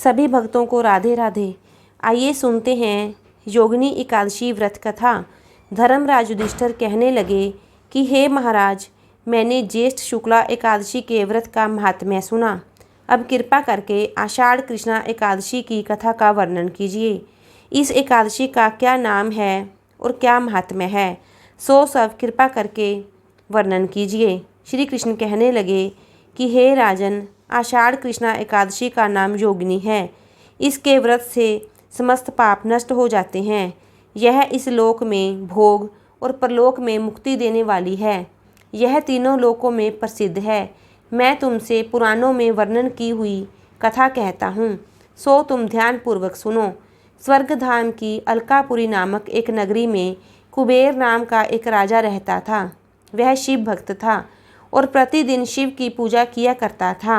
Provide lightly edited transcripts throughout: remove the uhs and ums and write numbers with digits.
सभी भक्तों को राधे राधे। आइए सुनते हैं योगिनी एकादशी व्रत कथा। धर्मराज युधिष्ठिर कहने लगे कि हे महाराज, मैंने ज्येष्ठ शुक्ला एकादशी के व्रत का महात्म्य सुना। अब कृपा करके आषाढ़ कृष्णा एकादशी की कथा का वर्णन कीजिए। इस एकादशी का क्या नाम है और क्या महात्म्य है, सो सब कृपा करके वर्णन कीजिए। श्री कृष्ण कहने लगे कि हे राजन, आषाढ़ कृष्णा एकादशी का नाम योगिनी है। इसके व्रत से समस्त पाप नष्ट हो जाते हैं। यह इस लोक में भोग और परलोक में मुक्ति देने वाली है। यह तीनों लोकों में प्रसिद्ध है। मैं तुमसे पुराणों में वर्णन की हुई कथा कहता हूँ, सो तुम ध्यानपूर्वक सुनो। स्वर्गधाम की अलकापुरी नामक एक नगरी में कुबेर नाम का एक राजा रहता था। वह शिव भक्त था और प्रतिदिन शिव की पूजा किया करता था।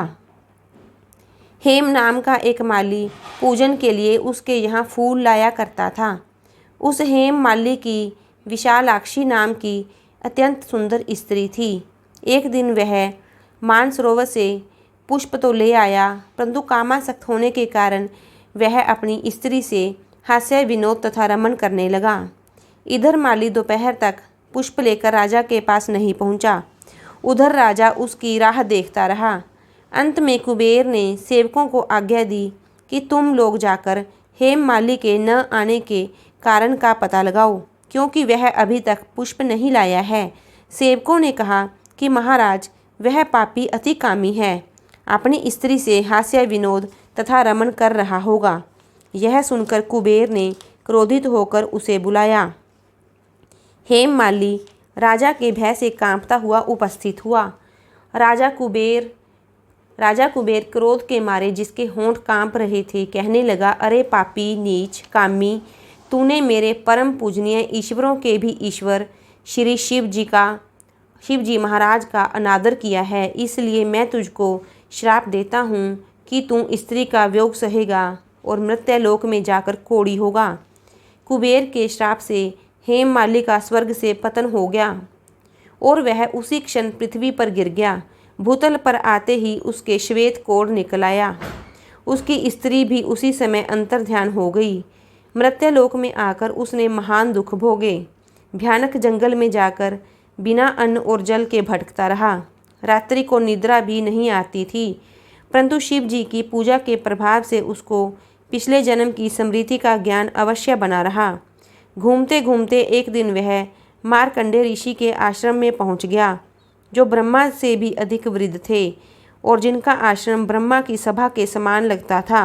हेम नाम का एक माली पूजन के लिए उसके यहाँ फूल लाया करता था। उस हेम माली की विशालाक्षी नाम की अत्यंत सुंदर स्त्री थी। एक दिन वह मानसरोवर से पुष्प तो ले आया, परंतु कामासक्त होने के कारण वह अपनी स्त्री से हास्य विनोद तथा रमन करने लगा। इधर माली दोपहर तक पुष्प लेकर राजा के पास नहीं पहुंचा। उधर राजा उसकी राह देखता रहा। अंत में कुबेर ने सेवकों को आज्ञा दी कि तुम लोग जाकर हेम माली के न आने के कारण का पता लगाओ, क्योंकि वह अभी तक पुष्प नहीं लाया है। सेवकों ने कहा कि महाराज, वह पापी अति कामी है, अपनी स्त्री से हास्य विनोद तथा रमन कर रहा होगा। यह सुनकर कुबेर ने क्रोधित होकर उसे बुलाया। हेम माली राजा के भय से कांपता हुआ उपस्थित हुआ। राजा कुबेर क्रोध के मारे जिसके होंठ कांप रहे थे, कहने लगा, अरे पापी, नीच, कामी, तूने मेरे परम पूजनीय ईश्वरों के भी ईश्वर श्री शिव जी महाराज का अनादर किया है। इसलिए मैं तुझको श्राप देता हूँ कि तू स्त्री का वियोग सहेगा और मृत्युलोक में जाकर कोढ़ी होगा। कुबेर के श्राप से हेम माली का स्वर्ग से पतन हो गया और वह उसी क्षण पृथ्वी पर गिर गया। भूतल पर आते ही उसके श्वेत कोढ़ निकल आया। उसकी स्त्री भी उसी समय अंतर्ध्यान हो गई। मृत्युलोक में आकर उसने महान दुख भोगे। भयानक जंगल में जाकर बिना अन्न और जल के भटकता रहा। रात्रि को निद्रा भी नहीं आती थी, परंतु शिव जी की पूजा के प्रभाव से उसको पिछले जन्म की स्मृति का ज्ञान अवश्य बना रहा। घूमते घूमते एक दिन वह मार्कंडेय ऋषि के आश्रम में पहुंच गया, जो ब्रह्मा से भी अधिक वृद्ध थे और जिनका आश्रम ब्रह्मा की सभा के समान लगता था।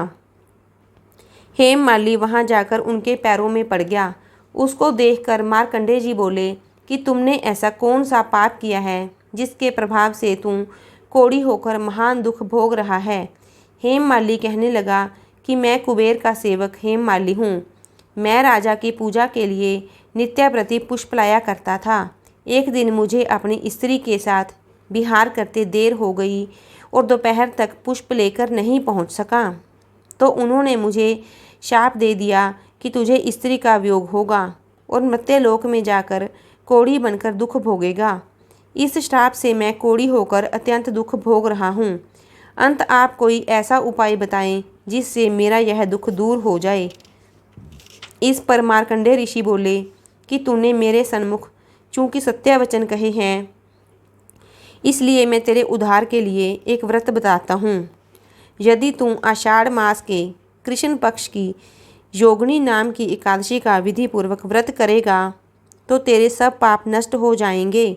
हेम माली वहां जाकर उनके पैरों में पड़ गया। उसको देखकर मार्कंडेय जी बोले कि तुमने ऐसा कौन सा पाप किया है जिसके प्रभाव से तुम कोढ़ी होकर महान दुख भोग रहा है। हेम माली कहने लगा कि मैं कुबेर का सेवक हेम माली हूँ। मैं राजा की पूजा के लिए नित्याप्रति पुष्प लाया करता था। एक दिन मुझे अपनी स्त्री के साथ विहार करते देर हो गई और दोपहर तक पुष्प लेकर नहीं पहुंच सका, तो उन्होंने मुझे शाप दे दिया कि तुझे स्त्री का वियोग होगा और मर्त्यलोक में जाकर कोढ़ी बनकर दुख भोगेगा। इस श्राप से मैं कोढ़ी होकर अत्यंत दुख भोग रहा हूँ। अंत आप कोई ऐसा उपाय बताएं जिससे मेरा यह दुख दूर हो जाए। इस पर मार्कंडेय ऋषि बोले कि तूने मेरे सन्मुख चूँकि सत्य वचन कहे हैं, इसलिए मैं तेरे उद्धार के लिए एक व्रत बताता हूँ। यदि तू आषाढ़ मास के कृष्ण पक्ष की योगिनी नाम की एकादशी का विधि पूर्वक व्रत करेगा तो तेरे सब पाप नष्ट हो जाएंगे।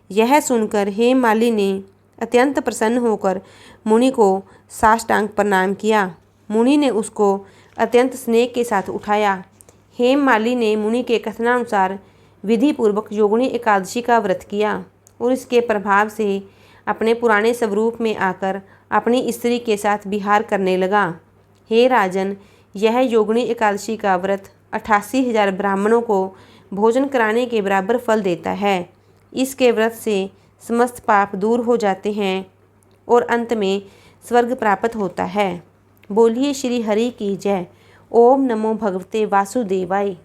यह सुनकर हेम माली ने अत्यंत प्रसन्न होकर मुनि को साष्टांग प्रणाम किया। मुनि ने उसको अत्यंत स्नेह के साथ उठाया। हेम माली ने मुनि के कथनानुसार विधि पूर्वक योगिनी एकादशी का व्रत किया और इसके प्रभाव से अपने पुराने स्वरूप में आकर अपनी स्त्री के साथ विहार करने लगा। हे राजन, यह योगिनी एकादशी का व्रत 88,000 ब्राह्मणों को भोजन कराने के बराबर फल देता है। इसके व्रत से समस्त पाप दूर हो जाते हैं और अंत में स्वर्ग प्राप्त होता है। बोलिए श्री हरि की जय। ओम नमो भगवते वासुदेवाय।